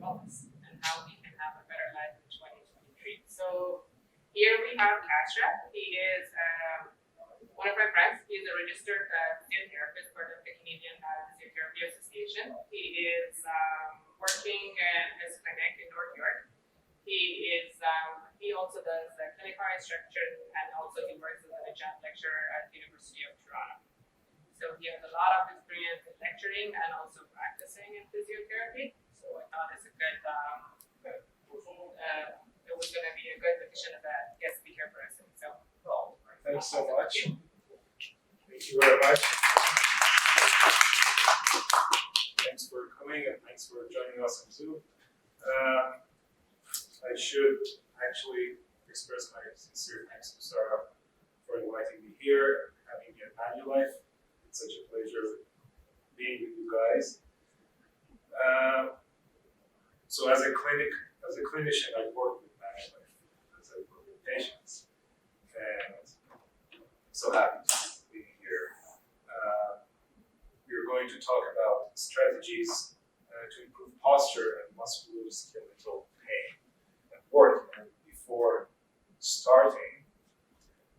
wellness and how we can have a better life in 2023. So here we have Kasra. He is one of my friends. He is a registered physiotherapist for the Canadian Physiotherapy Association. He is working in his clinic in North York. He also does clinical instruction, and also he works as an adjunct lecturer at the University of Toronto. So he has a lot of experience in lecturing and also practicing in physiotherapy. So I thought it's a good, it was going to be a good addition of a guest speaker for us. So, thanks so much. Thank you very much. Thanks for coming and thanks for joining us on Zoom. I should actually express my sincere thanks to Sarah for inviting me here, having me at Manulife. It's such a pleasure being with you guys. So as a clinician, I work with Manulife, as I work with patients, and I'm so happy to be here. We're going to talk about strategies to improve posture and musculo-skeletal pain and work. And before starting,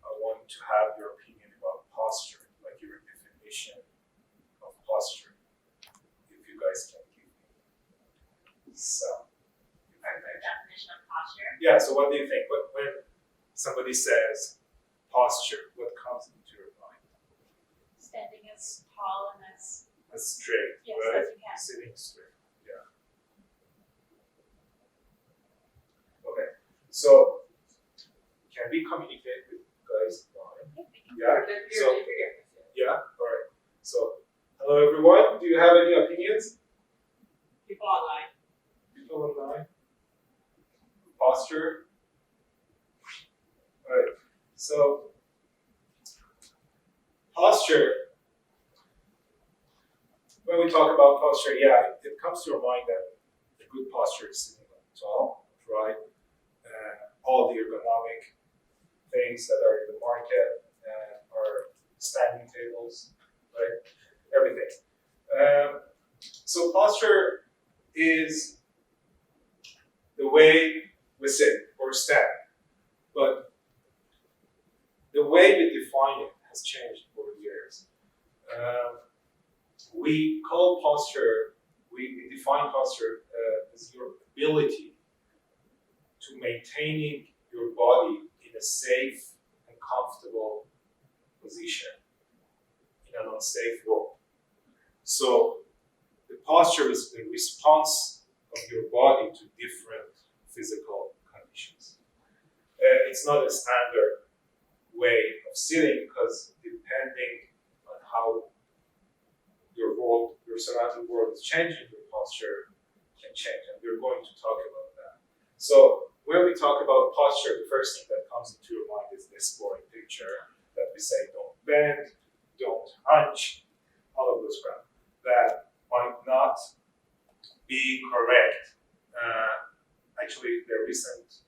I want to have your opinion about posture, like your definition of posture, if you guys can give me some. Definition of posture? Yeah, so what do you think? When somebody says posture, what comes into your mind? Standing as tall and as straight, yes, right? as you can. Sitting straight, yeah. Okay, so can we communicate with you guys online? Yeah, so, yeah, all right. So, hello everyone, do you have any opinions? people online. People online? Posture? All right, so posture, when we talk about posture, yeah, it comes to your mind that a good posture is sitting up tall, right? All the ergonomic things that are in the market are standing tables, right? Everything. So posture is the way we sit or stand, but the way we define it has changed over years. We call posture, we define posture as your ability to maintaining your body in a safe and comfortable position in an unsafe world. So the posture is the response of your body to different physical conditions. It's not a standard way of sitting because depending on how your world, your surrounding world is changing, your posture can change, and we're going to talk about that. So when we talk about posture, the first thing that comes into your mind is this boring picture that we say don't bend, don't hunch, all of those crap that might not be correct. Actually, the recent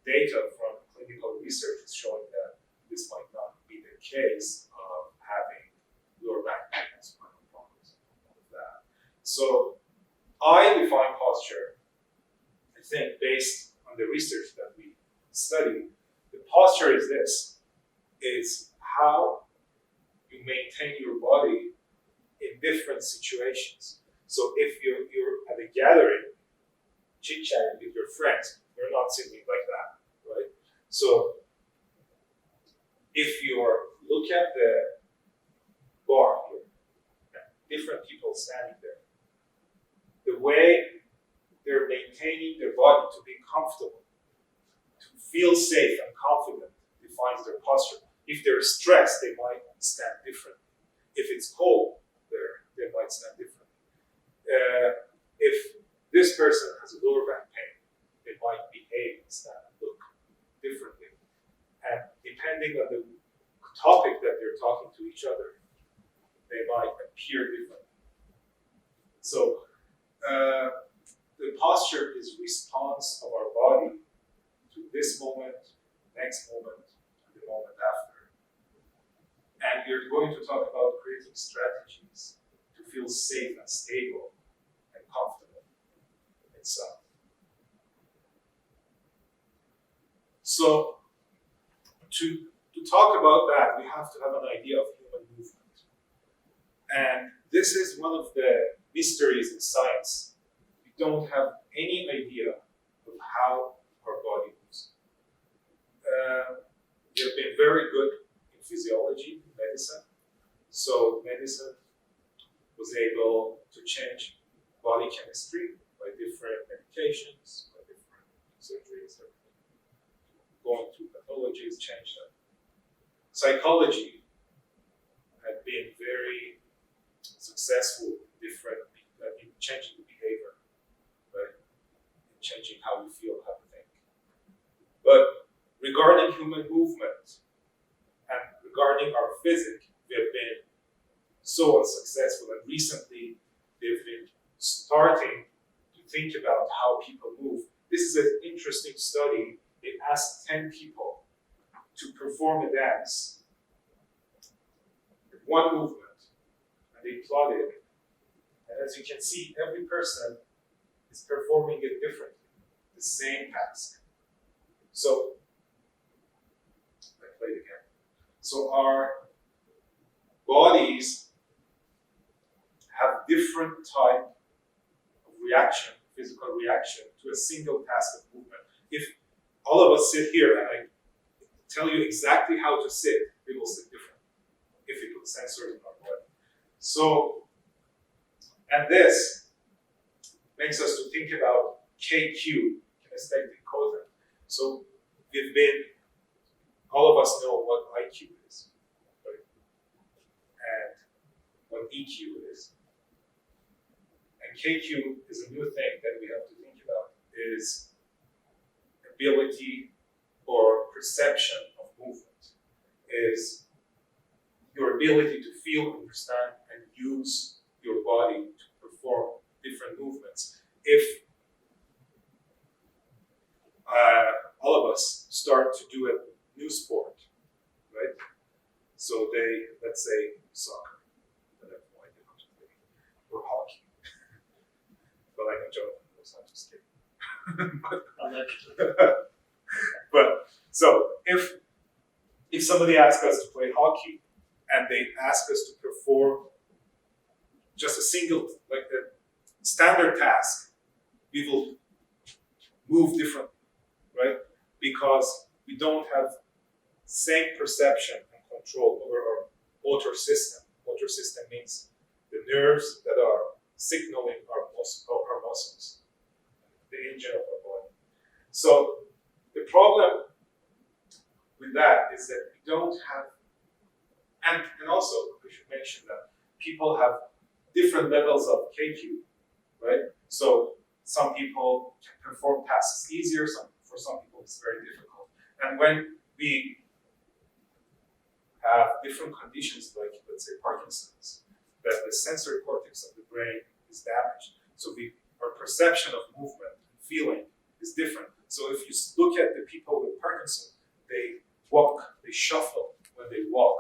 data from clinical research is showing that this might not be the case of having lower back pain and spinal problems and all of that. So I define posture, I think, based on the research that we study. The posture is this, is how you maintain your body in different situations. So if you're at a gathering, chit-chatting with your friends, you're not sitting like that, right? So if you look at the bar here, different people standing there, the way they're maintaining their body to be comfortable, to feel safe and confident, defines their posture. If they're stressed, they might stand differently. If it's cold there, they might stand differently. If this person has a lower back pain, they might behave and stand and look differently. And depending on the topic that they're talking to each other, they might appear differently. So the posture is response of our body to this moment, next moment, and the moment after. And we're going to talk about creating strategies to feel safe and stable and comfortable in itself. So to talk about that, we have to have an idea of human movement. And this is one of the mysteries in science. We don't have any idea of how our body moves. We have been very good in physiology, in medicine. So medicine was able to change body chemistry by different medications, by different surgeries, everything. Going through pathologies, change them. Psychology had been very successful in changing the behavior, right? In changing how we feel, how we think. But regarding human movement and regarding our physics, we have been so unsuccessful. And recently, they've been starting to think about how people move. This is an interesting study. They asked 10 people to perform a dance, one movement, and they plotted it. And as you can see, every person is performing it differently, the same task. So, I played again. So our bodies have different type of reaction, physical reaction, to a single task of movement. If all of us sit here and I tell you exactly how to sit, we will sit differently if we put sensors in our body. So, and this makes us to think about KQ, kinesthetic quotient. So all of us know what IQ is, right? And what EQ is. And KQ is a new thing that we have to think about, is ability or perception of movement, is your ability to feel, understand, and use your body to perform different movements. If all of us start to do a new sport, right? So let's say soccer, I have no idea how to play, or hockey. But I know Jonathan knows how to skate. But so if somebody asks us to play hockey and they ask us to perform just a single, like a standard task, we will move differently, right? Because we don't have same perception and control over our motor system. Motor system means the nerves that are signaling our muscles, the engine of our body. So the problem with that is that we don't have, and also we should mention that people have different levels of KQ, right? So some people can perform tasks easier, for some people it's very difficult. And when we have different conditions, like let's say Parkinson's, that the sensory cortex of the brain is damaged. So our perception of movement and feeling is different. So if you look at the people with Parkinson's, they walk, they shuffle when they walk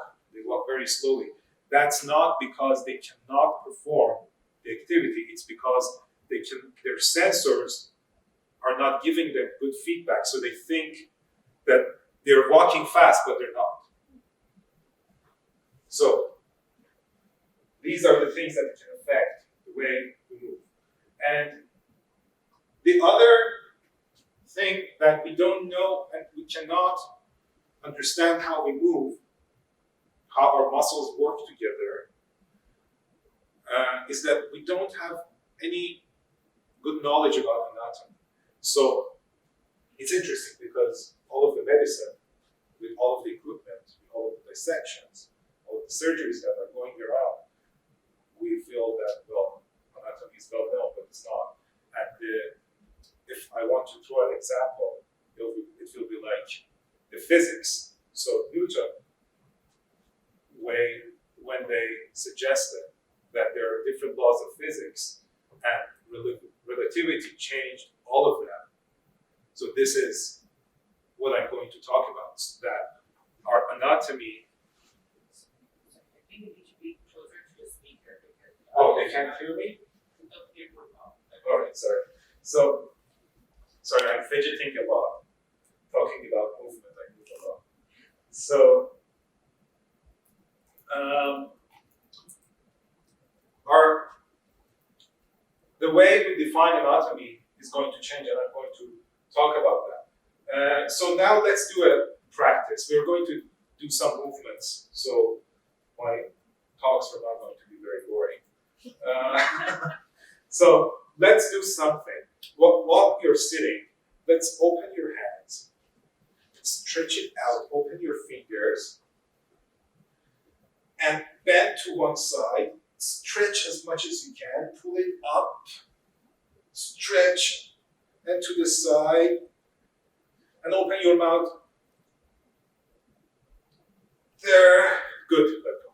very slowly. That's not because they cannot perform the activity, it's because their sensors are not giving them good feedback, so they think that they're walking fast, but they're not. So these are the things that can affect the way we move. And the other thing that we don't know and we cannot understand how we move, how our muscles work together, is that we don't have any good knowledge about anatomy. So it's interesting because all of the medicine, with all of the equipment, with all of the dissections, all of the surgeries that are going around, we feel that, well, anatomy is well known, but it's not. And if I want to throw an example, it will be like the physics. So Newton, when they suggested that there are different laws of physics and relativity changed all of them. So this is what I'm going to talk about, that our anatomy. I think you need to be closer to the speaker because. Oh, they can't hear me? They'll hear you well. All right, sorry. So, sorry, I'm fidgeting a lot. Talking about movement, I move a lot. So, the way we define anatomy is going to change, and I'm going to talk about that. So now let's do a practice. We're going to do some movements. So my talks are not going to be very boring. So let's do something. While you're sitting, let's open your hands, stretch it out, open your fingers, and bend to one side. Stretch as much as you can, pull it up, stretch, and to the side, and open your mouth. There, good, let go.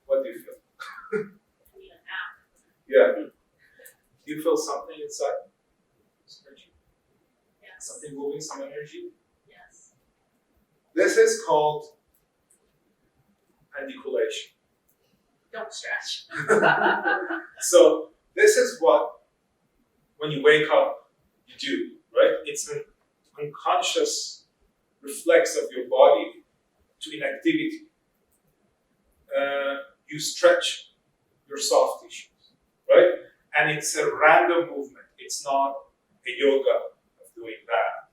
What do you feel? I need a nap. Yeah. Do you feel something inside? Stretching? Yes. Something moving, some energy? Yes. This is called articulation. Don't stretch. So this is what, when you wake up, you do, right? It's an unconscious reflex of your body to inactivity. You stretch your soft tissues, right? And it's a random movement. It's not a yoga of doing that.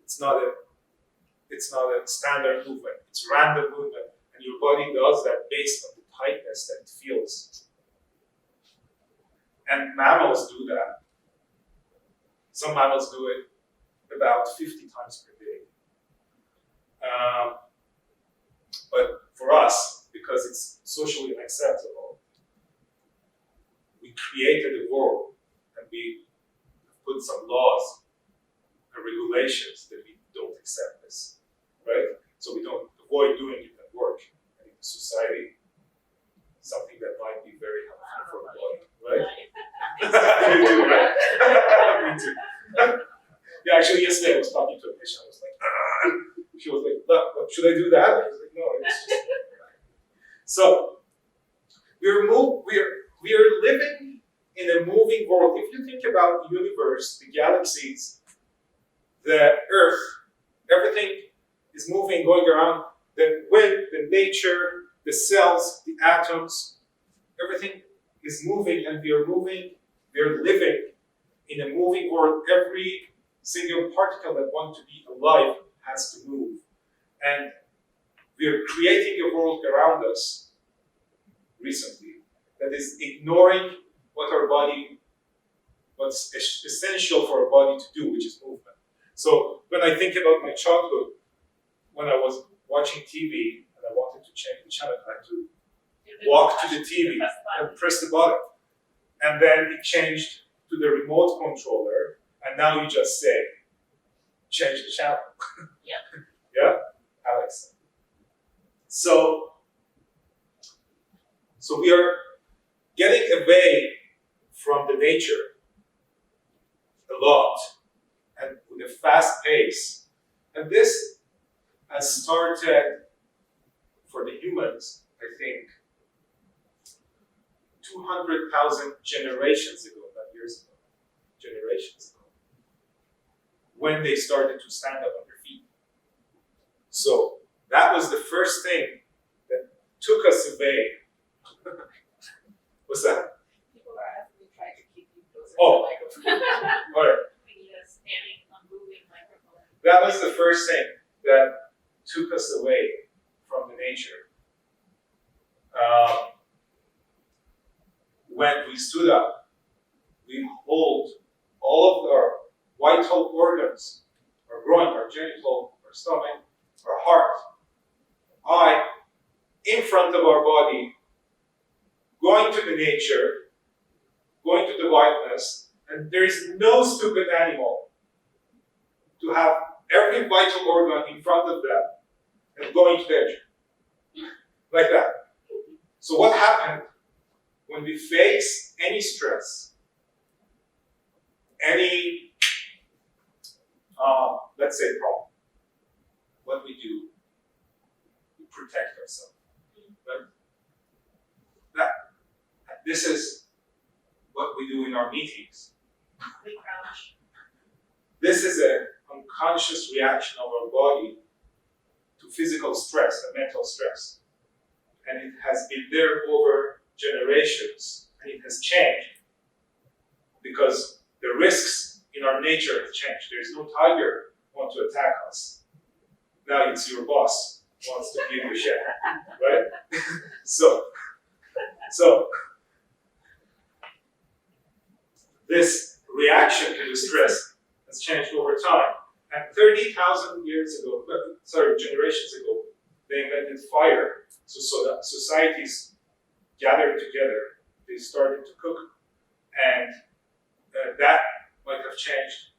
It's not a standard movement. It's random movement. And your body does that based on the tightness that it feels. And mammals do that. Some mammals do it about 50 times per day. But for us, because it's socially unacceptable, we created a world and we put some laws and regulations that we don't accept this, right? So we don't avoid doing it at work and in society, something that might be very helpful for the body, right? You do, right? Me too. Yeah, actually, yesterday I was talking to a patient. I was like, she was like, "Look, should I do that?" I was like, "No, it's just." So we're living in a moving world. If you think about the universe, the galaxies, the Earth, everything is moving, going around. The wind, the nature, the cells, the atoms, everything is moving, and we are moving. We are living in a moving world. Every single particle that wants to be alive has to move. And we are creating a world around us recently that is ignoring what's essential for our body to do, which is movement. So when I think about my childhood, when I was watching TV and I wanted to change the channel, I had to walk to the TV and press the button. And then it changed to the remote controller, and now you just say, change the channel. Yeah. Yeah? Alex. So we are getting away from the nature a lot, and with a fast pace. And this has started for the humans, I think, 200,000 generations ago, not years ago, generations ago, when they started to stand up on their feet. So that was the first thing that took us away. What's that? People are asking me try to keep you closer Oh. to the microphone. All right. We need a standing, unmoving microphone. That was the first thing that took us away from the nature. When we stood up, we hold all of our vital organs, our groin, our genital, our stomach, our heart, eye, in front of our body, going to the nature, going to the whiteness, and there is no stupid animal to have every vital organ in front of them and going to the edge. Like that. So what happened when we face any stress, any, let's say, problem? What we do, we protect ourselves. Right? This is what we do in our meetings. We crouch. This is an unconscious reaction of our body to physical stress and mental stress. And it has been there over generations, and it has changed because the risks in our nature have changed. There's no tiger want to attack us. Now it's your boss wants to give you shit, right? So this reaction to the stress has changed over time. And 30,000 years ago, generations ago, they invented fire. So that societies gathered together, they started to cook. And that might have changed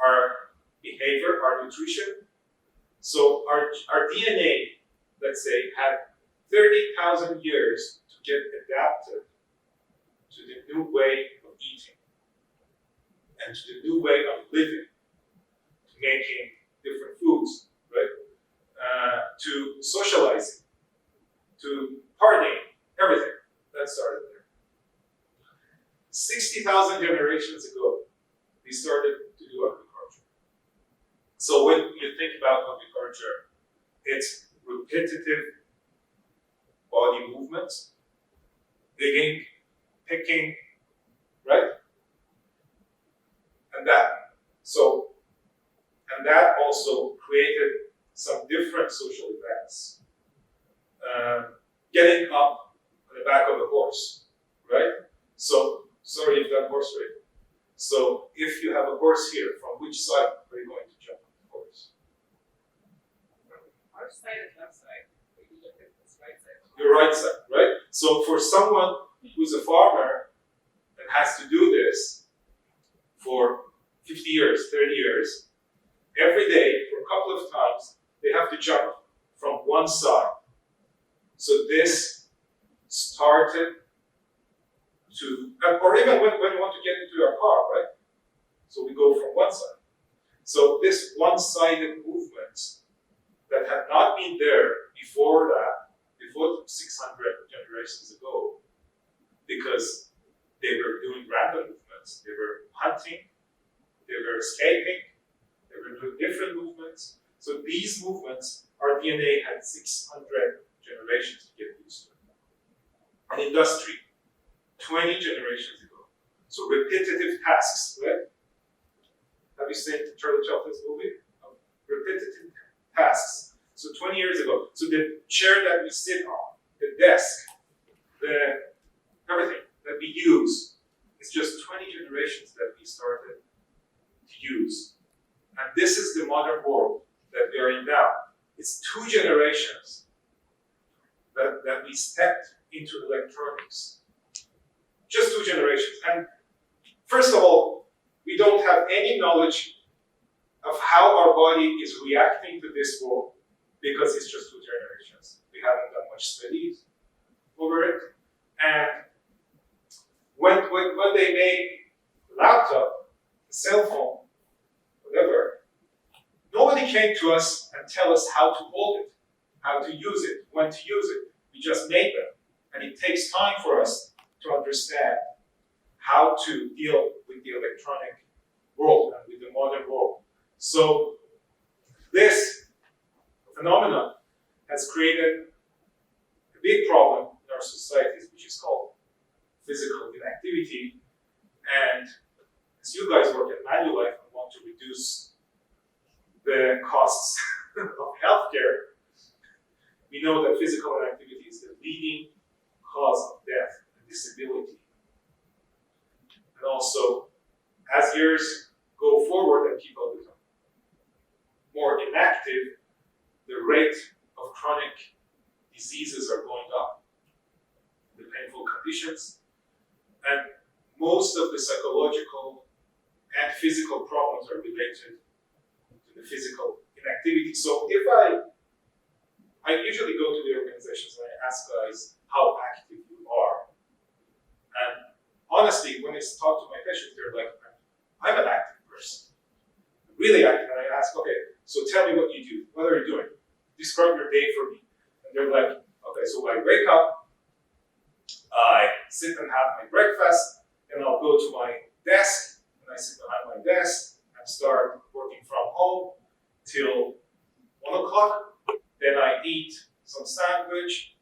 our behavior, our nutrition. So our DNA, let's say, had 30,000 years to get adapted to the new way of eating and to the new way of living, to making different foods, right? To socializing, to partying, everything. That started there. 60,000 generations ago, we started to do agriculture. So when you think about agriculture, it's repetitive body movements, digging, picking, right? And that also created some different social events. Getting up on the back of a horse, right? So, sorry if that horse right. So, if you have a horse here, from which side are you going to jump on the horse? Our side is left side. We look at this right side. Your right side, right? So, for someone who's a farmer and has to do this for 50 years, 30 years, every day, for a couple of times, they have to jump from one side. So this started to, or even when you want to get into your car, right? So we go from one side. So this one-sided movement that had not been there before that, before 600 generations ago, because they were doing random movements, they were hunting, they were escaping, they were doing different movements. So these movements, our DNA had 600 generations to get used to. An industry, 20 generations ago. So repetitive tasks, right? Have you seen Charlie Chaplin's movie? Repetitive tasks. So 20 years ago. So the chair that we sit on, the desk, the everything that we use, is just 20 generations that we started to use. And this is the modern world that we are in now. It's 2 generations that we stepped into electronics. Just 2 generations. And first of all, we don't have any knowledge of how our body is reacting to this world because it's just 2 generations. We haven't done much studies over it. And when they made a laptop, a cell phone, whatever, nobody came to us and tell us how to hold it, how to use it, when to use it. We just made them. And it takes time for us to understand how to deal with the electronic world and with the modern world. So this phenomenon has created a big problem in our societies, which is called physical inactivity. And as you guys work at Manulife and want to reduce the costs of healthcare, we know that physical inactivity is the leading cause of death and disability. And also, as years go forward and people become more inactive, the rate of chronic diseases are going up, the painful conditions, and most of the psychological and physical problems are related to the physical inactivity. So if I usually go to the organizations and I ask guys how active you are. And honestly, when I talk to my patients, they're like, I'm an active person. Really active. And I ask, okay, so tell me what you do. What are you doing? Describe your day for me. And they're like, okay, so I wake up, I sit and have my breakfast, then I'll go to my desk, and I sit behind my desk and start working from home till 1 o'clock. Then I eat some sandwich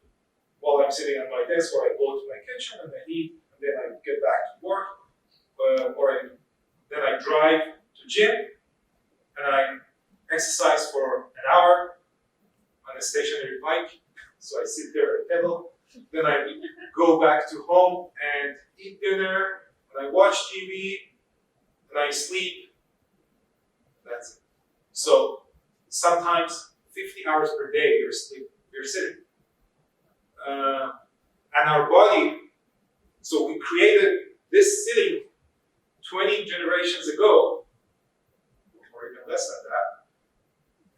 while I'm sitting at my desk, or I go to my kitchen and I eat, and then I get back to work, then I drive to gym, and I exercise for an hour on a stationary bike. So I sit there and pedal. Then I go back to home and eat dinner, and I watch TV, and I sleep. That's it. So sometimes 50 hours per day you're sitting. And our body, so we created this sitting 20 generations ago, or even less than that,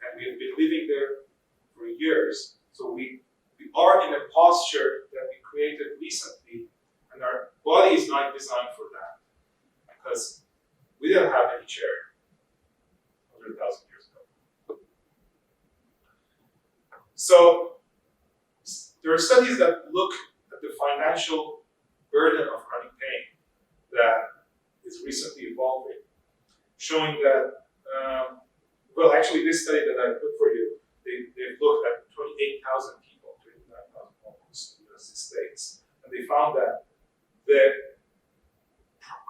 and we have been living there for years. So we are in a posture that we created recently, and our body is not designed for that, because we didn't have any chair 100,000 years ago. So there are studies that look at the financial burden of chronic pain that is recently evolving, showing that, well, actually this study that I put for you, they've looked at 28,000 people, 29,000 almost in the United States, and they found that the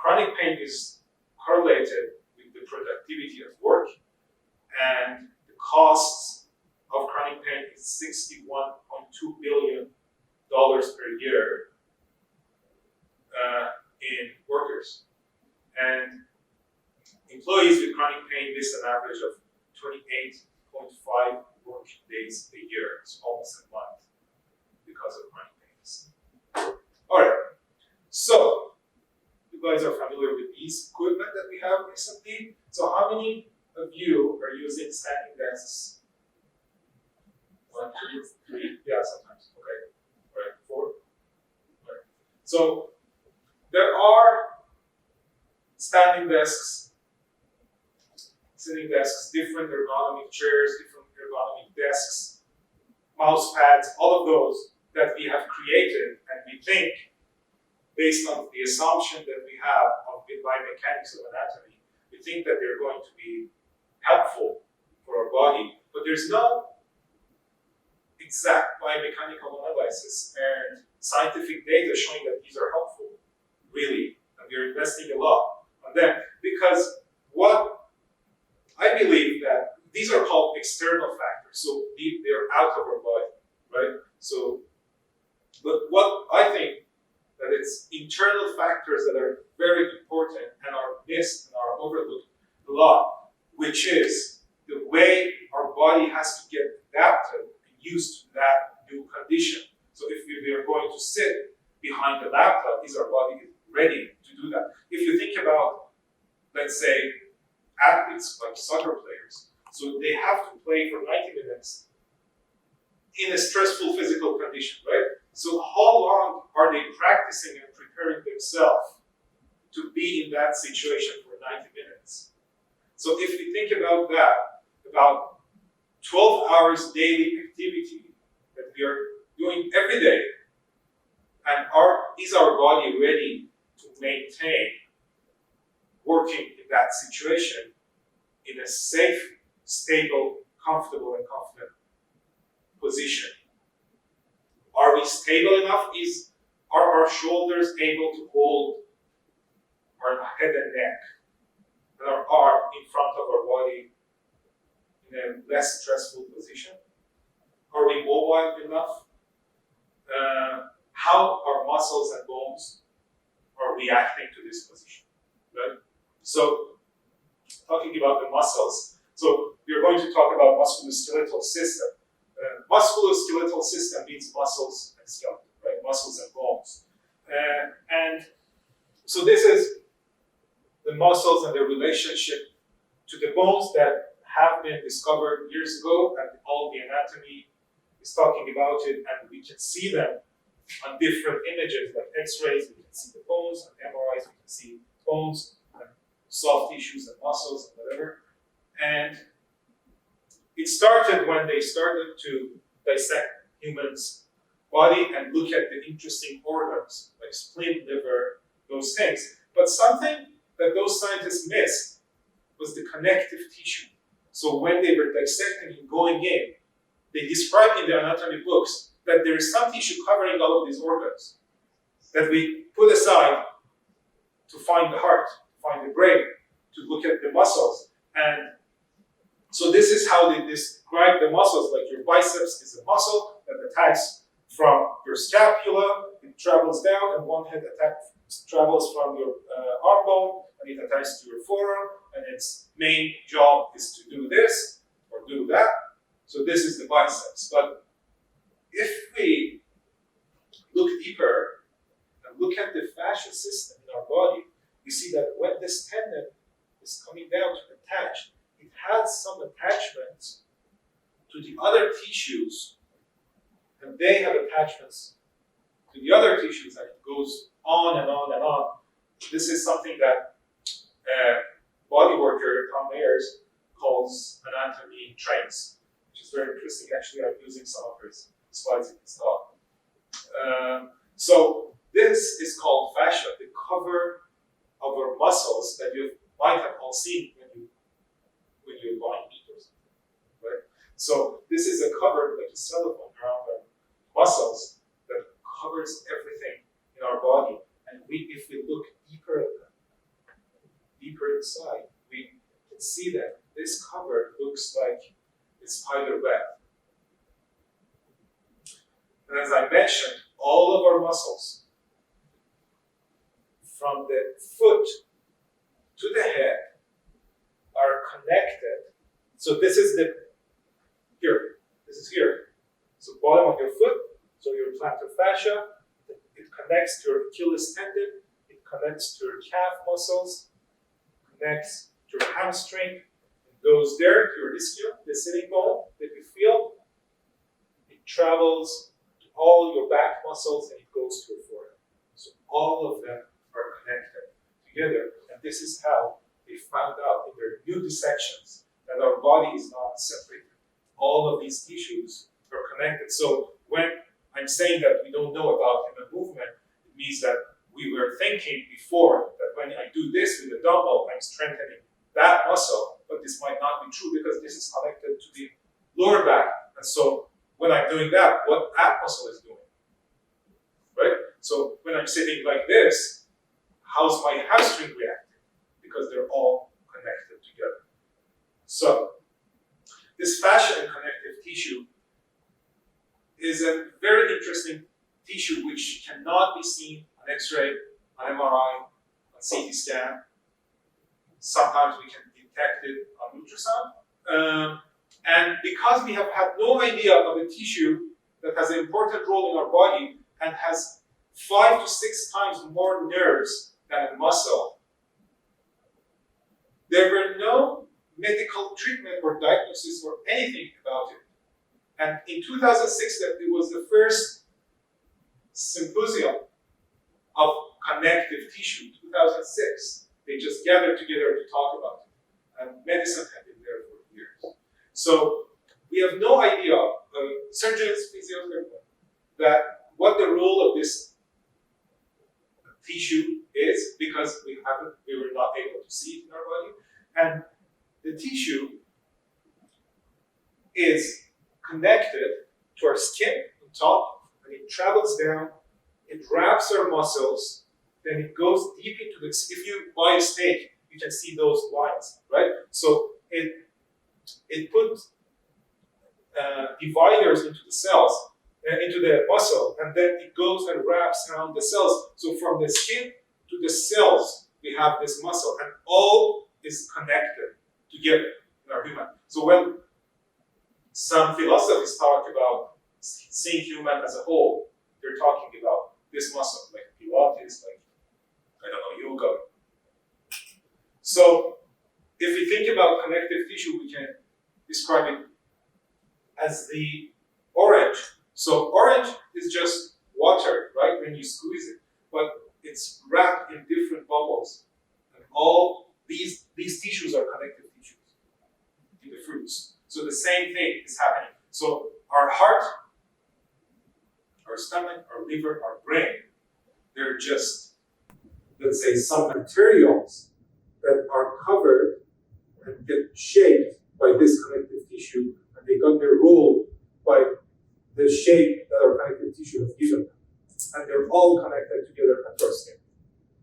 chronic pain is correlated with the productivity of work, and the costs of chronic pain is $61.2 billion per year in workers. And employees with chronic pain miss an average of 28.5 work days a year, so almost a month, because of chronic pains. All right, so you guys are familiar with these equipment that we have recently. So how many of you are using standing desks? 1, 2, 3, yeah, sometimes, okay. All right, 4. All right. So there are standing desks, sitting desks, different ergonomic chairs, different ergonomic desks, mouse pads, all of those that we have created, and we think, based on the assumption that we have of the biomechanics of anatomy, we think that they're going to be helpful for our body, but there's no exact biomechanical analysis and scientific data showing that these are helpful, really, and we're investing a lot on them, because what I believe that these are called external factors, so they're out of our body, right? So, but what I think that it's internal factors that are very important and are missed and are overlooked a lot, which is the way our body has to get adapted and used to that new condition. So if we are going to sit behind the laptop, is our body ready to do that? If you think about, let's say, athletes like soccer players, so they have to play for 90 minutes in a stressful physical condition, right? So how long are they practicing and preparing themselves to be in that situation for 90 minutes? So if we think about that, about 12 hours daily activity that we are doing every day, and is our body ready to maintain working in that situation in a safe, stable, comfortable, and confident position? Are we stable enough? Are our shoulders able to hold our head and neck and our arm in front of our body in a less stressful position? Are we mobile enough? How our muscles and bones are reacting to this position, right? So, talking about the muscles, so we're going to talk about musculo-skeletal system. Musculo-skeletal system means muscles and skeleton, right? Muscles and bones. And so this is the muscles and their relationship to the bones that have been discovered years ago, and all the anatomy is talking about it, and we can see them on different images, like X-rays, we can see the bones, and MRIs, we can see bones, and soft tissues and muscles and whatever. And it started when they started to dissect humans' body and look at the interesting organs, like spleen, liver, those things. But something that those scientists missed was the connective tissue. So when they were dissecting and going in, they described in the anatomy books that there is some tissue covering all of these organs that we put aside to find the heart, find the brain, to look at the muscles. And so this is how they describe the muscles, like your biceps is a muscle that attacks from your scapula, it travels down, and one head travels from your arm bone, and it attacks to your forearm, and its main job is to do this or do that. So this is the biceps. But if we look deeper and look at the fascial system in our body, we see that when this tendon is coming down to attach, it has some attachments to the other tissues, and they have attachments to the other tissues, and it goes on and on and on. This is something that body worker Tom Mayers calls anatomy trains, which is very interesting. Actually, I'm using some of his slides in this talk. So this is called fascia, the cover of our muscles that you might have all seen when you're buying meat or something, right? So this is a cover, like a cellophane around our muscles that covers everything in our body. And if we look deeper at them, deeper inside, we can see that this cover looks like a spider web. And as I mentioned, all of our muscles, from the foot to the head, are connected. So this is here. So bottom of your foot, so your plantar fascia, it connects to your Achilles tendon, it connects to your calf muscles, connects to your hamstring, it goes there to your ischium, the sitting bone that you feel. It travels to all your back muscles and it goes to your forehead. So all of them are connected together. And this is how they found out in their new dissections that our body is not separated. All of these tissues are connected. So when I'm saying that we don't know about human movement, it means that we were thinking before that when I do this with a dumbbell, I'm strengthening that muscle, but this might not be true because this is connected to the lower back. And so when I'm doing that, what that muscle is doing, right? So when I'm sitting like this, how's my hamstring reacting? Because they're all connected together. So this fascia and connective tissue is a very interesting tissue which cannot be seen on X-ray, on MRI, on CT scan. Sometimes we can detect it on ultrasound. And because we have had no idea of a tissue that has an important role in our body and has 5 to 6 times more nerves than a muscle, there were no medical treatment or diagnosis or anything about it. And in 2006, that it was the first symposium of connective tissue, 2006. They just gathered together to talk about it. And medicine had been there for years. So we have no idea, surgeons, physiotherapists, that what the role of this tissue is, because we were not able to see it in our body. And the tissue is connected to our skin on top, and it travels down, it wraps our muscles, then it goes deep into the, if you buy a steak, you can see those lines, right? So it puts dividers into the cells, into the muscle, and then it goes and wraps around the cells. So from the skin to the cells, we have this muscle, and all is connected together in our human. So when some philosophers talk about seeing human as a whole, they're talking about this muscle, like Pilates, like, I don't know, yoga. So if we think about connective tissue, we can describe it as the orange. So orange is just water, right, when you squeeze it, but it's wrapped in different bubbles. And all these tissues are connective tissues in the fruits. So the same thing is happening. So our heart, our stomach, our liver, our brain, they're just the let's say, some materials that are covered and get shaped by this connective tissue, and they got their role by the shape that our connective tissue has given them. And they're all connected together at our skin.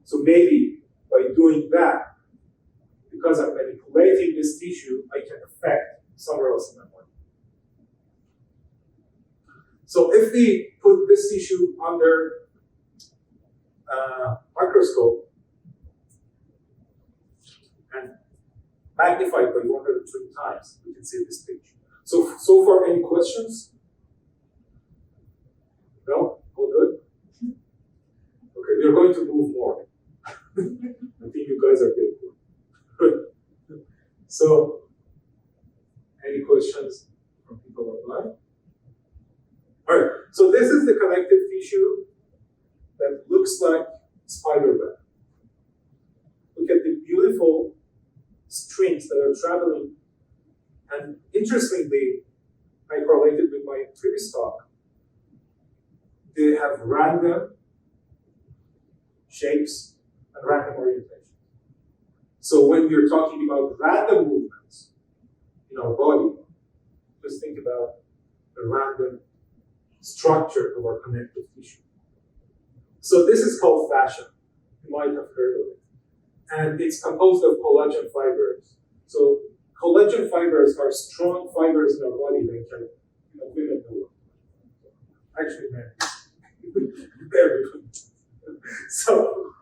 So maybe by doing that, because I'm manipulating this tissue, I can affect somewhere else in my body. So if we put this tissue under microscope and magnify it by 120 times, we can see this picture. So far, any questions? No? All good? Okay, we're going to move more. I think you guys are getting good. So, any questions from people online? All right, so this is the connective tissue that looks like spider web. Look at the beautiful strings that are traveling. And interestingly, I correlated with my previous talk, they have random shapes and random orientation. So when we're talking about random movements in our body, just think about the random structure of our connective tissue. So this is called fascia. You might have heard of it. And it's composed of collagen fibers. So collagen fibers are strong fibers in our body that can, women know. Actually, men. Everyone. So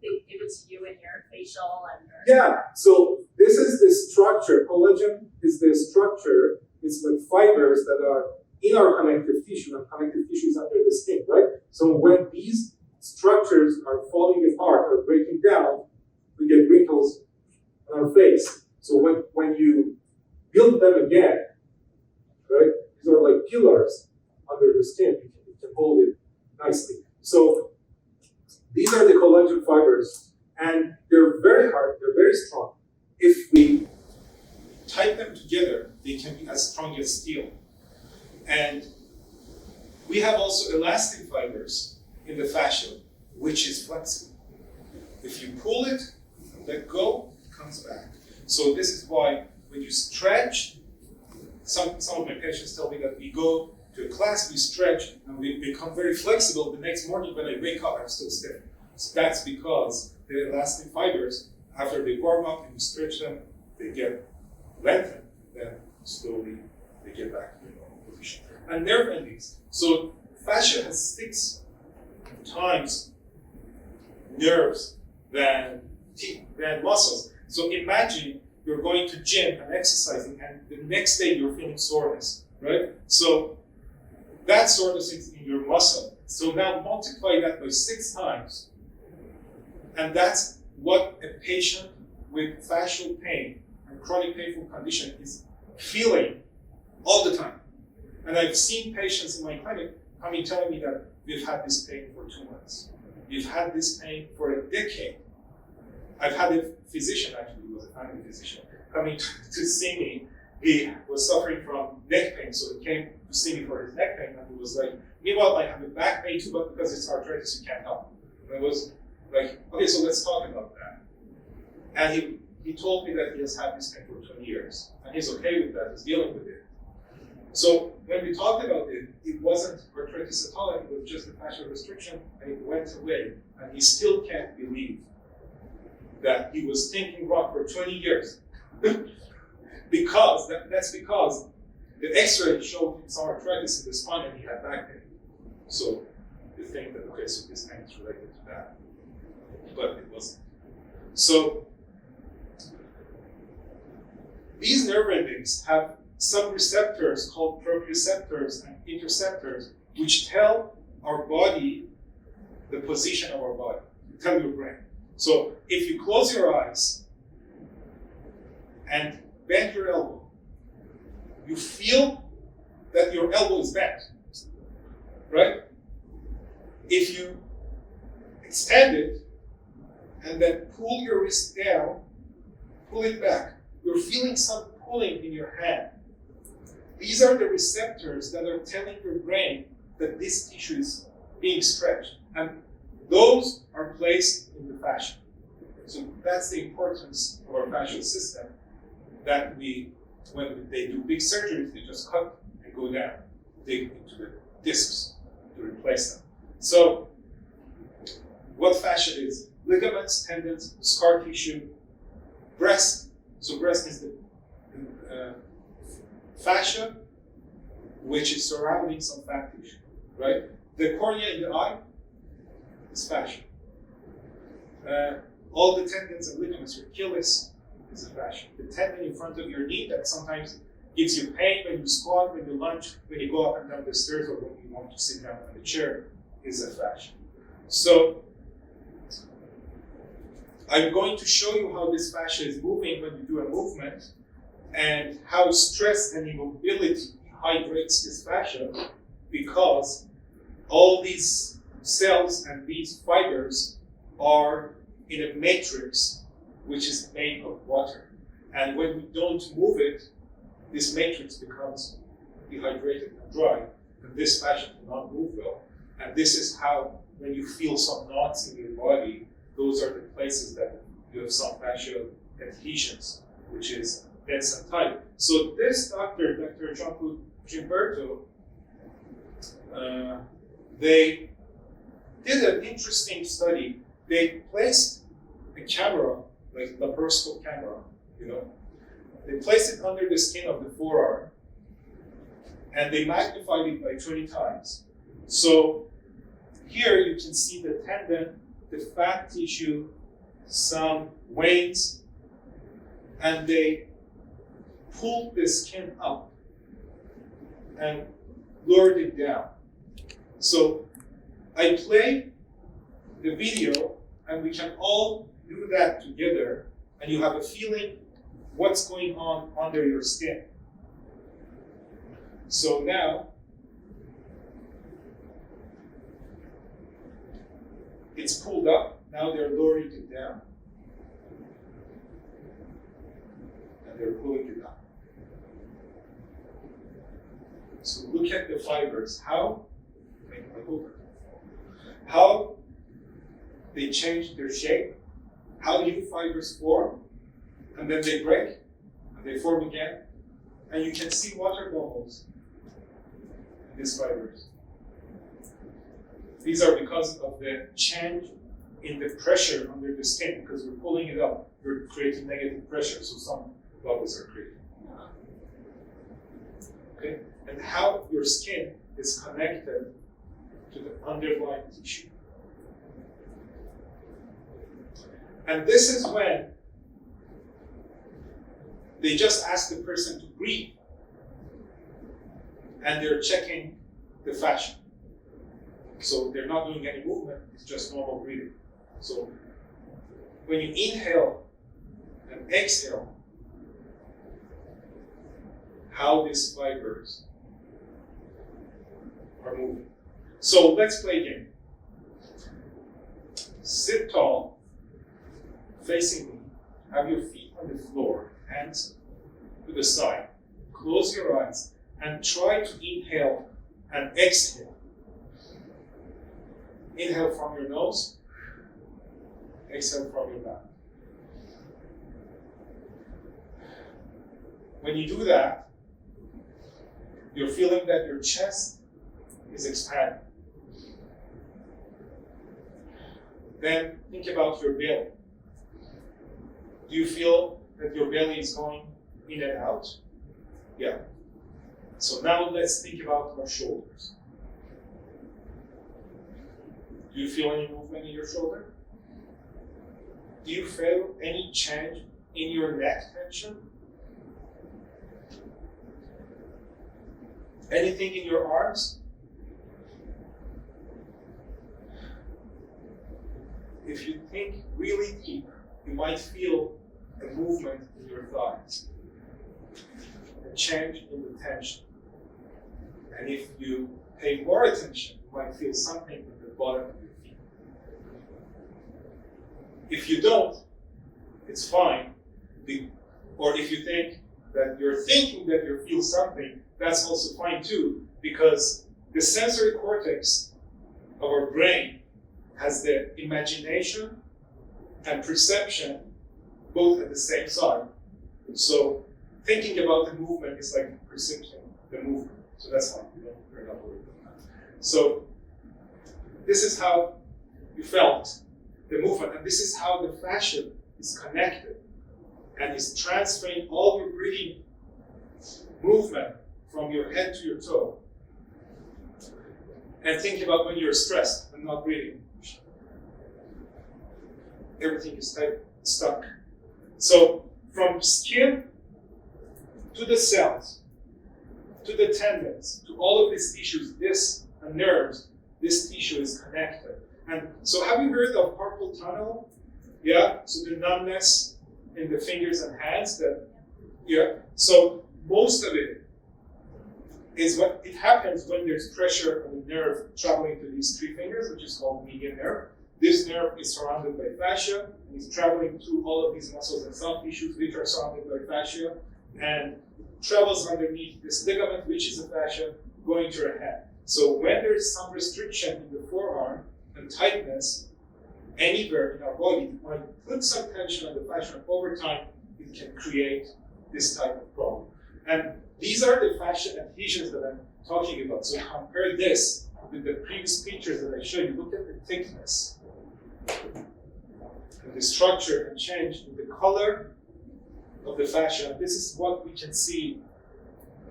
They give it to you in your facial and yeah, so this is the structure. Collagen is the structure. It's like fibers that are in our connective tissue, and connective tissue is under the skin, right? So when these structures are falling apart or breaking down, we get wrinkles on our face. So when you build them again, right, these are like pillars under the skin. You can hold it nicely. So these are the collagen fibers, and they're very hard, they're very strong. If we tie them together, they can be as strong as steel. And we have also elastic fibers in the fascia, which is flexible. If you pull it, let go, it comes back. So this is why when you stretch, some of my patients tell me that we go to a class, we stretch, and we become very flexible. The next morning when I wake up, I'm still stiff. So that's because the elastic fibers, after they warm up and you stretch them, they get lengthened, then slowly they get back to their normal position. And nerve endings. So fascia has 6 times nerves than muscles. So imagine you're going to gym and exercising, and the next day you're feeling soreness, right? So that soreness is in your muscle. So now multiply that by 6 times. And that's what a patient with fascial pain and chronic painful condition is feeling all the time. And I've seen patients in my clinic coming telling me that we've had this pain for 2 months. We've had this pain for a decade. I've had a physician, actually, he was a family physician, coming to see me. He was suffering from neck pain, so he came to see me for his neck pain, and he was like, meanwhile, I have a back pain too, but because it's arthritis, you can't help. And I was like, okay, so let's talk about that. And he told me that he has had this pain for 20 years, and he's okay with that, he's dealing with it. So when we talked about it, it wasn't arthritis at all, it was just a fascial restriction, and it went away, and he still can't believe that he was thinking wrong for 20 years. That's because the x-ray showed him some arthritis in the spine and he had back pain. So you think that, okay, so this pain is related to that. But it wasn't. So these nerve endings have some receptors called proprioceptors and interoceptors, which tell our body the position of our body, tell your brain. So if you close your eyes and bend your elbow, you feel that your elbow is bent, right? If you extend it and then pull your wrist down, pull it back, you're feeling some pulling in your hand. These are the receptors that are telling your brain that this tissue is being stretched. And those are placed in the fascia. So that's the importance of our fascial system, that when they do big surgeries, they just cut and go down, dig into the discs to replace them. So what fascia is? Ligaments, tendons, scar tissue, breast. So breast is the fascia, which is surrounding some fat tissue, right? The cornea in the eye is fascia. All the tendons and ligaments, your Achilles is a fascia. The tendon in front of your knee that sometimes gives you pain when you squat, when you lunge, when you go up and down the stairs, or when you want to sit down on the chair, is a fascia. So I'm going to show you how this fascia is moving when you do a movement, and how stress and immobility hydrates this fascia, because all these cells and these fibers are in a matrix which is made of water. And when we don't move it, this matrix becomes dehydrated and dry, and this fascia cannot move well. And this is how, when you feel some knots in your body, those are the places that you have some fascial adhesions, which is dense and tight. So this doctor, Dr. Gianco Gimberto, they did an interesting study. They placed a camera, like a laparoscope camera, they placed it under the skin of the forearm, and they magnified it by 20 times. So here you can see the tendon, the fat tissue, some veins, and they pulled the skin up and lowered it down. So I play the video, and we can all do that together, and you have a feeling what's going on under your skin. So now, it's pulled up, now they're lowering it down. And they're pulling it up. So look at the fibers, how they change their shape, how new fibers form, and then they break, and they form again, and you can see water bubbles in these fibers. These are because of the change in the pressure under the skin, because we're pulling it up, we're creating negative pressure, so some bubbles are created. Okay? And how your skin is connected to the underlying tissue. And this is when they just ask the person to breathe, and they're checking the fascia. So they're not doing any movement, it's just normal breathing. So when you inhale and exhale, how these fibers are moving. So let's play a game. Sit tall, facing me, have your feet on the floor, hands to the side, close your eyes, and try to inhale and exhale. Inhale from your nose, exhale from your mouth. When you do that, you're feeling that your chest is expanding. Then think about your belly. Do you feel that your belly is going in and out? Yeah. So now let's think about our shoulders. Do you feel any movement in your shoulder? Do you feel any change in your neck tension? Anything in your arms? If you think really deep, you might feel a movement in your thighs, a change in the tension. And if you pay more attention, you might feel something at the bottom of your feet. If you don't, it's fine. Or if you think that you're thinking that you feel something, that's also fine too, because the sensory cortex of our brain has the imagination and perception both at the same side. So thinking about the movement is like perceiving the movement. So that's fine. We're not worried about that. So this is how you felt the movement, and this is how the fascia is connected and is transferring all your breathing movement from your head to your toe. And think about when you're stressed and not breathing. Everything is stuck. So from skin to the cells, to the tendons, to all of these tissues, this and nerves, this tissue is connected. And so have you heard of carpal tunnel? Yeah, so the numbness in the fingers and hands, so most of it is what it happens when there's pressure on the nerve traveling to these three fingers, which is called median nerve. This nerve is surrounded by fascia, and is traveling through all of these muscles and soft tissues, which are surrounded by fascia, and travels underneath this ligament, which is a fascia, going to your head. So when there's some restriction in the forearm and tightness anywhere in our body, it might put some tension on the fascia, and over time, it can create this type of problem. And these are the fascia adhesions that I'm talking about. So compare this with the previous pictures that I showed you. Look at the thickness. And the structure can change with the color of the fascia. This is what we can see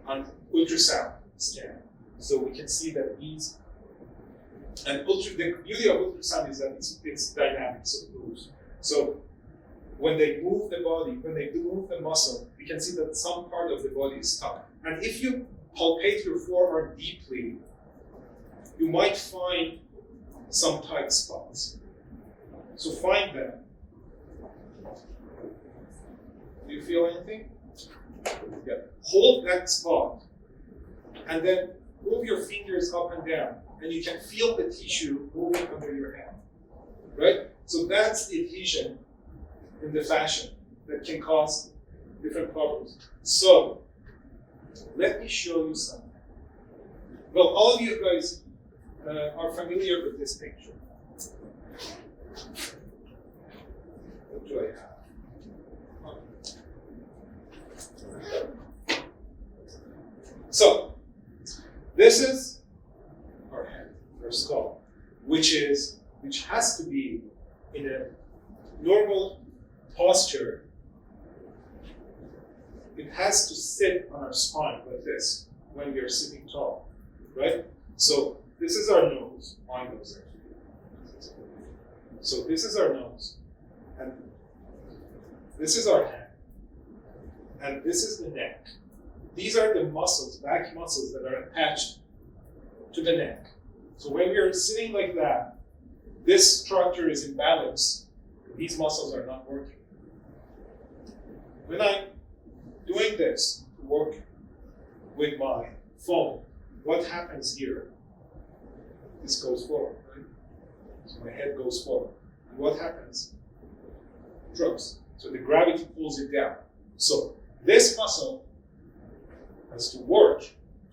on ultrasound scan. So we can see that these, and the beauty of ultrasound is that it's dynamic, so it moves. So when they move the body, when they move the muscle, we can see that some part of the body is stuck. And if you palpate your forearm deeply, you might find some tight spots. So find them. Do you feel anything? Yeah. Hold that spot, and then move your fingers up and down, and you can feel the tissue moving under your hand, right? So that's the adhesion in the fascia that can cause different problems. So let me show you something. Well, all of you guys are familiar with this picture. What do I have? So, this is our head, our skull, which has to be in a normal posture. It has to sit on our spine like this when we are sitting tall, right? So this is our nose, my nose actually. So this is our nose, and this is our head, and this is the neck. These are the muscles, back muscles that are attached to the neck. So when we are sitting like that, this structure is imbalanced. These muscles are not working. When I'm doing this to work with my phone, what happens here? This goes forward, right? So my head goes forward. And what happens? It drops. So the gravity pulls it down. So this muscle has to work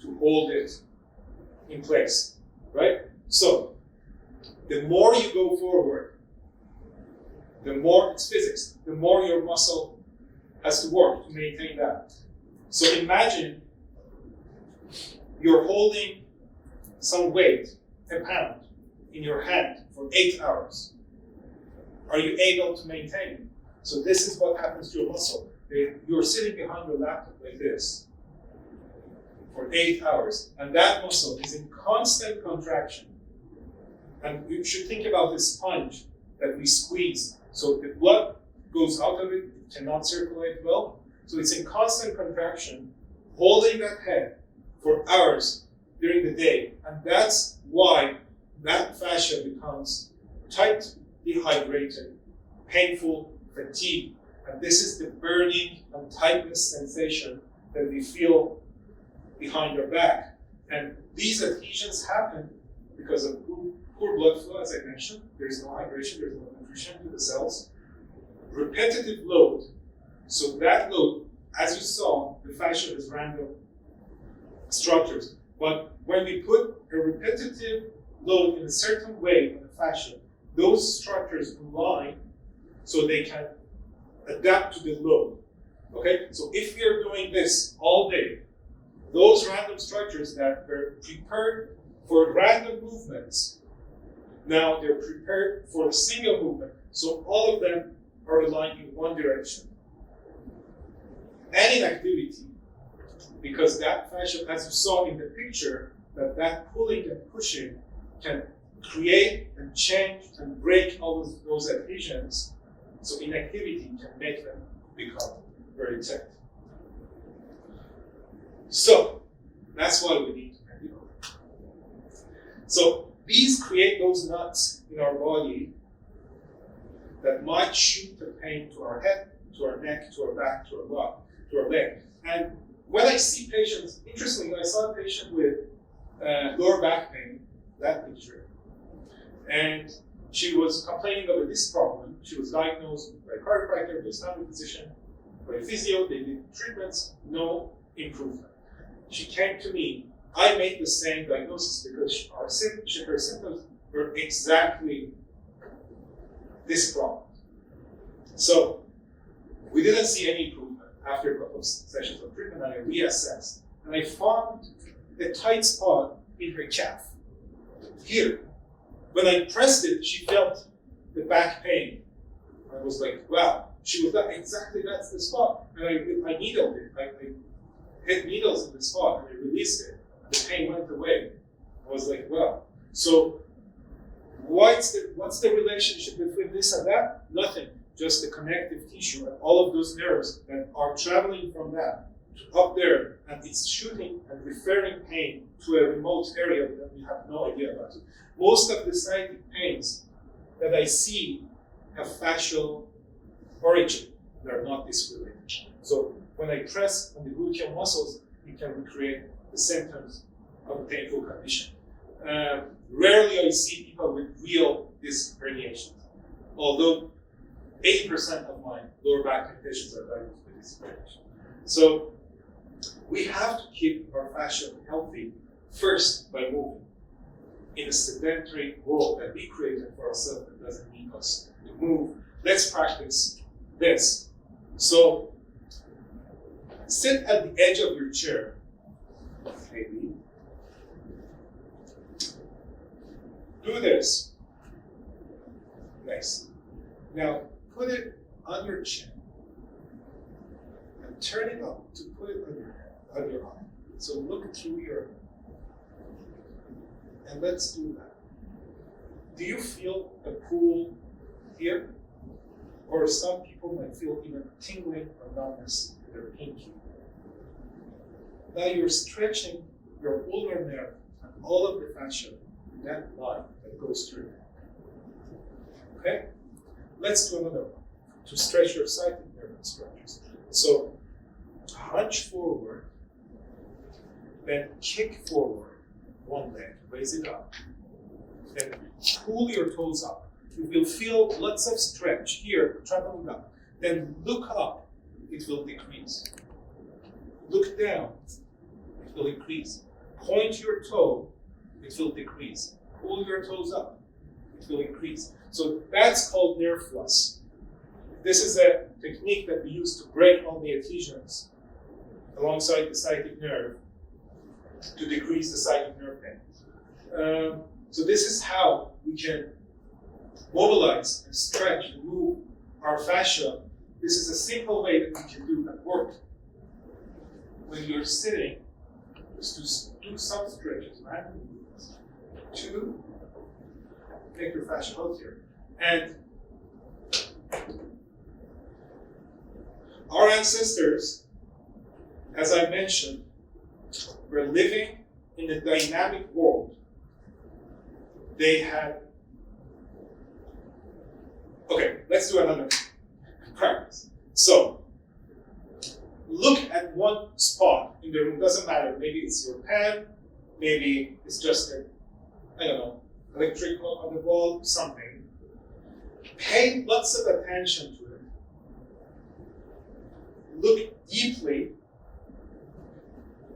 to hold it in place, right? So the more you go forward, the more, it's physics, the more your muscle has to work to maintain that. So imagine you're holding some weight, a pound, in your hand for 8 hours. Are you able to maintain it? So this is what happens to your muscle. You're sitting behind your laptop like this for 8 hours, and that muscle is in constant contraction. And you should think about this sponge that we squeeze. So the blood goes out of it, it cannot circulate well. So it's in constant contraction, holding that head for hours during the day. And that's why that fascia becomes tight, dehydrated, painful, fatigued. And this is the burning and tightness sensation that we feel behind our back. And these adhesions happen because of poor blood flow, as I mentioned. There's no hydration, there's no nutrition to the cells. Repetitive load. So that load, as you saw, the fascia has random structures. But when we put a repetitive load in a certain way on the fascia, those structures align so they can adapt to the load. Okay, so if we are doing this all day, those random structures that were prepared for random movements, now they're prepared for a single movement. So all of them are aligned in one direction. And in activity, because that fascia, as you saw in the picture, that pulling and pushing can create and change and break all of those adhesions. So inactivity can make them become very tight. So that's why we need to medical. So these create those nuts in our body that might shoot the pain to our head, to our neck, to our back, to our leg. And when I see patients, interestingly, I saw a patient with lower back pain, that picture, and she was complaining of a disc problem. She was diagnosed by a chiropractor, by a family physician, by a physio. They did treatments, no improvement. She came to me. I made the same diagnosis because her symptoms were exactly this problem. So we didn't see any improvement after a couple of sessions of treatment, and I reassessed. And I found a tight spot in her calf. Here. When I pressed it, she felt the back pain. I was like, wow. She was like, exactly, that's the spot. And I needled it. I hit needles in the spot, and I released it. The pain went away. I was like, wow. So what's the relationship between this and that? Nothing. Just the connective tissue and all of those nerves that are traveling from that up there, and it's shooting and referring pain to a remote area that we have no idea about it. Most of the sciatic pains that I see have fascial origin. They're not disc-related. So when I press on the gluteal muscles, it can recreate the symptoms of a painful condition. Rarely I see people with real disc herniations, although 80% of my lower back patients are diagnosed with disc herniation. So we have to keep our fascia healthy first by moving in a sedentary world that we created for ourselves that doesn't need us to move. Let's practice this. So sit at the edge of your chair, maybe. Do this. Nice. Now put it on your chin and turn it up to put it on your head, on your eye. So look through your, and let's do that. Do you feel a pull here? Or some people might feel even tingling or numbness in their pinky. Now you're stretching your ulnar nerve and all of the fascia in that line that goes through. Okay? Let's do another one to stretch your sciatic nerve and structures. So hunch forward, then kick forward one leg, raise it up, then pull your toes up. You will feel lots of stretch here, traveling up. Then look up, it will decrease. Look down, it will increase. Point your toe, it will decrease. Pull your toes up, it will increase. So that's called nerve floss. This is a technique that we use to break all the adhesions alongside the sciatic nerve to decrease the sciatic nerve pain. So this is how we can mobilize and stretch and move our fascia. This is a simple way that we can do that work. When you're sitting, is to do some stretches, random movements, to make your fascia healthier. And our ancestors, as I mentioned, were living in a dynamic world. They had. Okay, let's do another practice. So, look at one spot in the room, doesn't matter. Maybe it's your pen, maybe it's just electrical on the wall, something. Pay lots of attention to it. Look deeply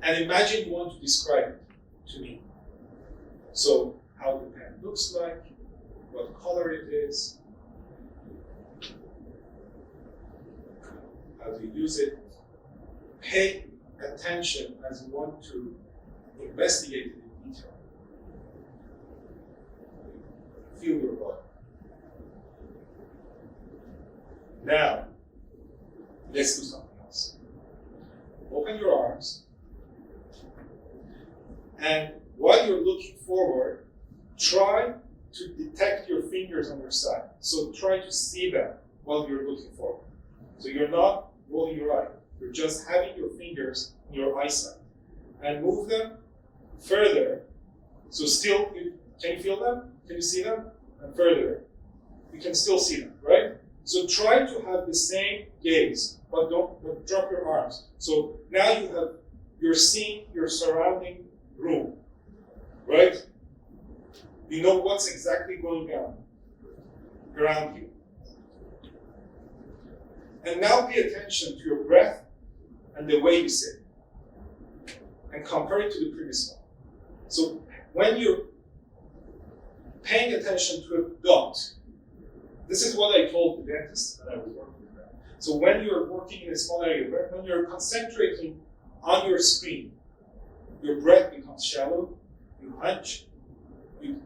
and imagine you want to describe it to me. So, how the pen looks like, what color it is, how to use it. Pay attention as you want to investigate it in detail. Feel your body. Now, let's do something else. Open your arms, and while you're looking forward, try to detect your fingers on your side. So try to see them while you're looking forward. So you're not rolling your eye. You're just having your fingers in your eyesight. And move them further. So still, can you feel them? Can you see them? And further. You can still see them, right? So try to have the same gaze, but don't drop your arms. So now you're seeing your surrounding room, right? You know what's exactly going on around you. And now pay attention to your breath and the way you sit. And compare it to the previous one. So when you're paying attention to a dot, this is what I told the dentist that I was working with them. So when you're working in a small area, when you're concentrating on your screen, your breath becomes shallow, you hunch, you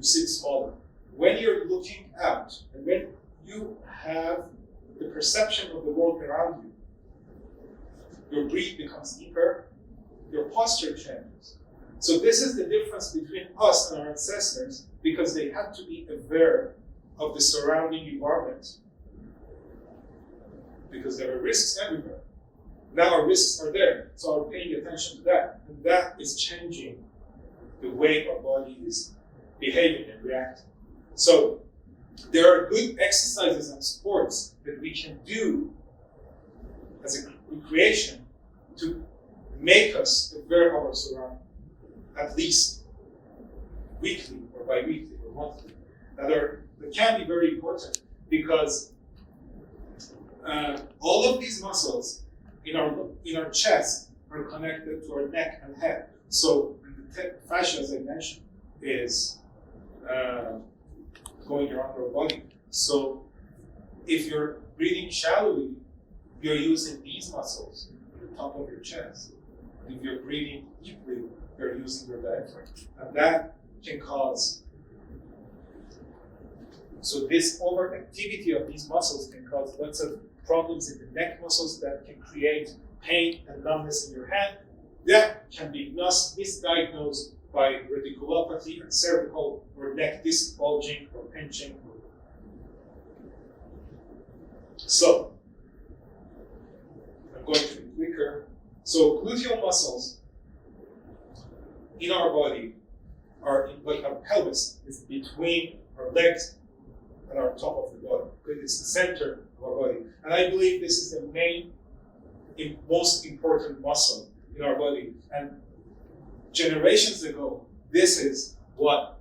sit smaller. When you're looking out, and when you have the perception of the world around you, your breath becomes deeper, your posture changes. So this is the difference between us and our ancestors, because they had to be aware of the surrounding environment, because there were risks everywhere. Now our risks are there, so we're paying attention to that, and that is changing the way our body is behaving and reacting. So there are good exercises and sports that we can do as a recreation to make us aware of our surroundings, at least weekly or bi-weekly or monthly. That can be very important, because all of these muscles in our chest are connected to our neck and head. So the fascia, as I mentioned, is going around our body. So if you're breathing shallowly, you're using these muscles at the top of your chest. If you're breathing deeply, you're using your diaphragm. And that can cause, so this overactivity of these muscles can cause lots of problems in the neck muscles that can create pain and numbness in your hand. That can be misdiagnosed by radiculopathy and cervical or neck disc bulging or pinching. So, I'm going to be quicker. So, gluteal muscles in our body are like our pelvis is between our legs and our top of the body. It's the center of our body. And I believe this is the main, most important muscle in our body. And generations ago, this is what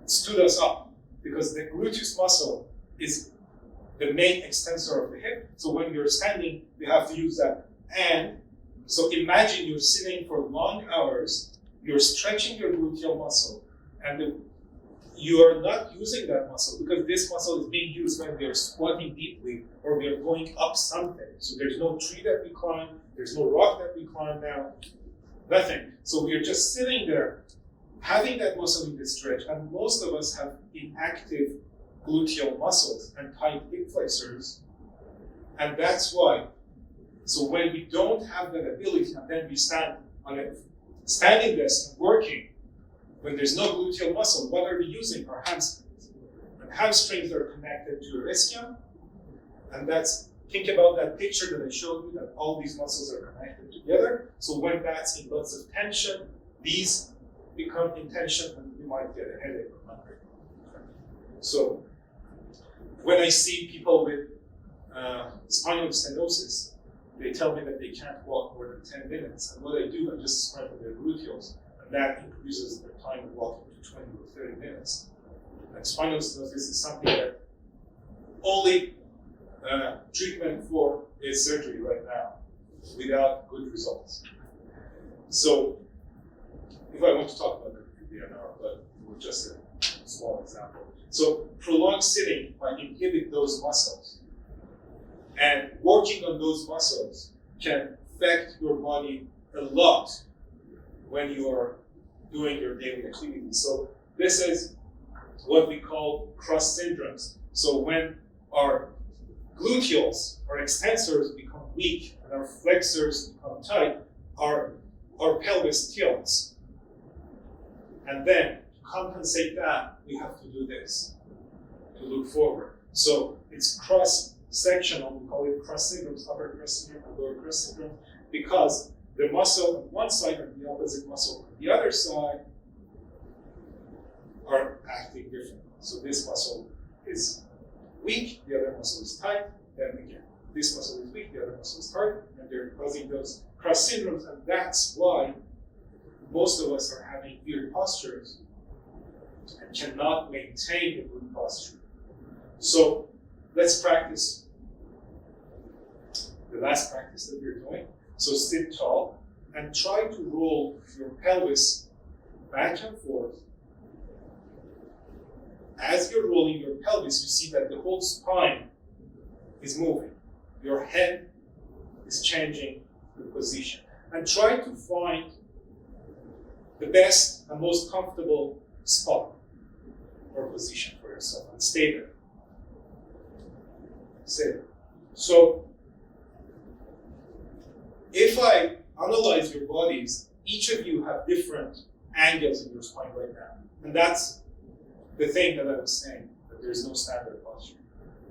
stood us up, because the gluteus muscle is the main extensor of the hip. So when you're standing, you have to use that. And so imagine you're sitting for long hours, you're stretching your gluteal muscle, and you are not using that muscle, because this muscle is being used when we are squatting deeply or we are going up something. So there's no tree that we climb, there's no rock that we climb now, nothing. So we are just sitting there, having that muscle in the stretch, and most of us have inactive gluteal muscles and tight hip flexors, and that's why. So when we don't have that ability, and then we stand on a standing desk and working, when there's no gluteal muscle, what are we using? Our hamstrings. And hamstrings are connected to your ischium, and think about that picture that I showed you, that all these muscles are connected together. So when that's in lots of tension, these become in tension, and we might get a headache or migraine. So when I see people with spinal stenosis, they tell me that they can't walk more than 10 minutes. And what I do, I just strengthen their gluteals, and that increases their time of walking to 20 or 30 minutes. And spinal stenosis is something that only treatment for is surgery right now, without good results. So, if I want to talk about it, it could be an hour, but we're just small example. So prolonged sitting might inhibit those muscles. And working on those muscles can affect your body a lot when you are doing your daily activities. So this is what we call cross syndromes. So when our gluteals, our extensors become weak and our flexors become tight, our pelvis tilts. And then to compensate that, we have to do this, to look forward. So it's cross-sectional, we call it cross syndromes, upper cross syndrome and lower cross syndrome, because the muscle on one side and the opposite muscle on the other side are acting differently. So this muscle is weak, the other muscle is tight, then again, this muscle is weak, the other muscle is tight, and they're causing those cross syndromes, and that's why most of us are having weird postures and cannot maintain a good posture. So let's practice the last practice that we're doing. So sit tall and try to roll your pelvis back and forth. As you're rolling your pelvis, you see that the whole spine is moving. Your head is changing the position. And try to find the best and most comfortable spot or position for yourself and stay there. Stay there. So, if I analyze your bodies, each of you have different angles in your spine right now. And that's the thing that I was saying, that there's no standard posture.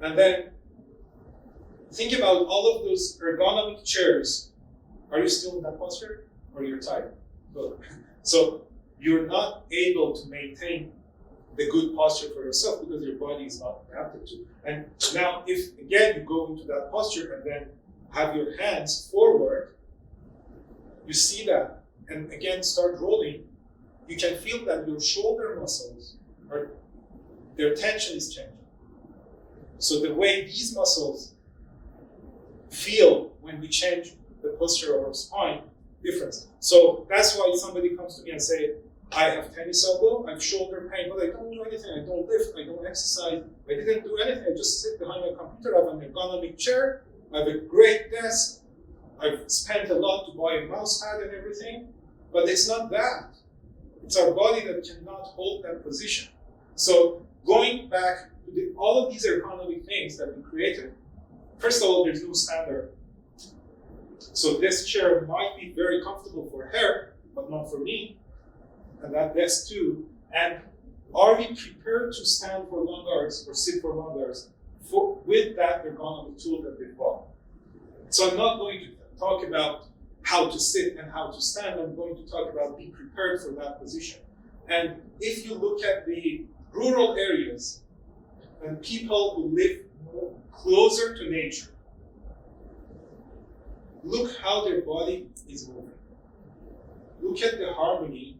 And then think about all of those ergonomic chairs. Are you still in that posture or you're tired? Good. So you're not able to maintain the good posture for yourself because your body is not adapted to. And now if again you go into that posture and then have your hands forward, you see that, and again start rolling, you can feel that your shoulder muscles their tension is changing. So the way these muscles feel when we change the posture of our spine, difference. So that's why somebody comes to me and say, I have tennis elbow, I have shoulder pain, but I don't do anything, I don't lift, I don't exercise, I didn't do anything, I just sit behind my computer, I have an ergonomic chair, I have a great desk, I've spent a lot to buy a mouse pad and everything, but it's not that. It's our body that cannot hold that position. So going back to all of these ergonomic things that we created, first of all, there's no standard. So this chair might be very comfortable for her, but not for me, and that desk too. And are we prepared to stand for long hours or sit for long hours with that ergonomic tool that we bought? So I'm not going to talk about how to sit and how to stand. I'm going to talk about being prepared for that position. And if you look at the rural areas and people who live closer to nature, look how their body is moving. Look at the harmony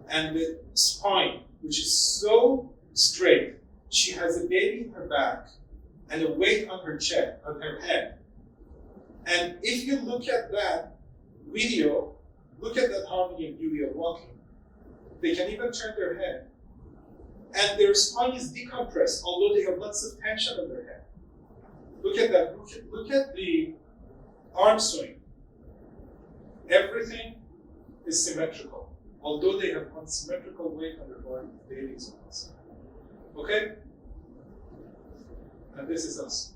and the spine, which is so straight. She has a baby in her back and a weight on her chest, on her head. And if you look at that video, look at that harmony and beauty of walking. They can even turn their head. And their spine is decompressed, although they have lots of tension on their head. Look at that. Look at the arm swing. Everything is symmetrical, although they have unsymmetrical weight on their body. Babies on this. Okay? And this is us.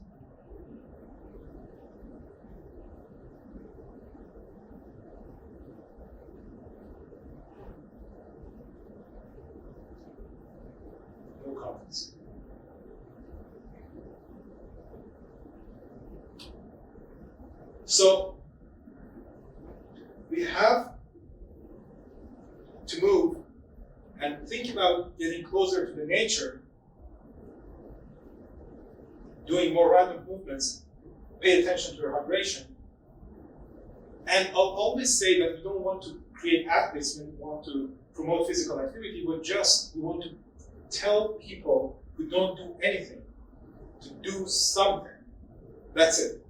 No comments. So we have to move and think about getting closer to the nature, doing more random movements, pay attention to your hydration. And I'll always say that we don't want to create athletes, we want to promote physical activity, but we want to tell people who don't do anything to do something. That's it.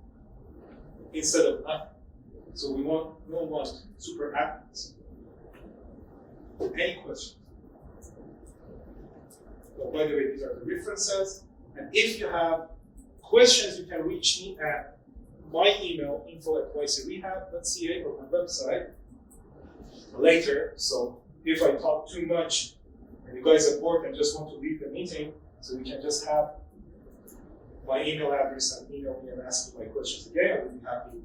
Instead of nothing. So we don't want super athletes. Any questions? So by the way, these are the references. And if you have questions, you can reach me at my email, info@ycrehab.ca, or my website later. So if I talk too much and you guys are bored and just want to leave the meeting, so you can just have my email address and email me and ask me my questions again. I will be happy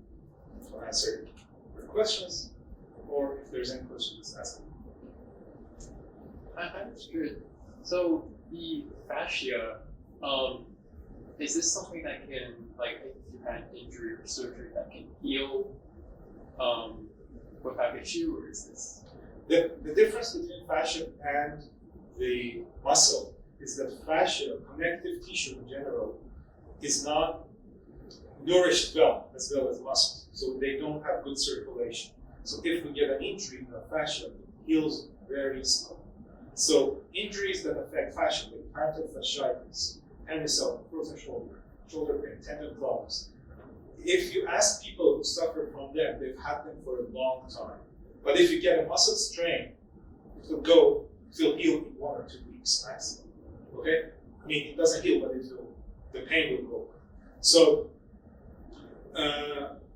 to answer your questions, or if there's any questions, just ask me. I'm curious. So the fascia, is this something that can, like, if you had injury or surgery, that can heal without issue, or is this? The difference between fascia and the muscle is that fascia, connective tissue in general, is not nourished well as muscles, so they don't have good circulation. So if we get an injury in the fascia, it heals very slow. So injuries that affect fascia, like plantar fasciitis, tendon, frozen shoulder pain, tendon problems. If you ask people who suffer from them, they've had them for a long time. But if you get a muscle strain, it will heal in 1 or 2 weeks maximum. Okay? I mean, it doesn't heal, but the pain will go. So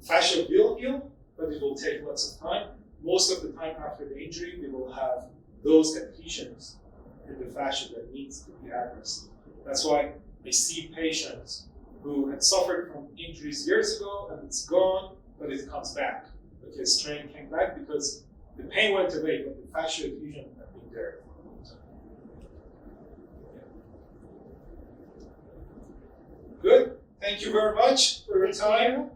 fascia will heal, but it will take lots of time. Most of the time after the injury, we will have those adhesions in the fascia that needs to be addressed. That's why I see patients who had suffered from injuries years ago and it's gone, but it comes back. Okay, strain came back because the pain went away, but the fascia adhesion had been there for a long time. Good. Thank you very much for your time.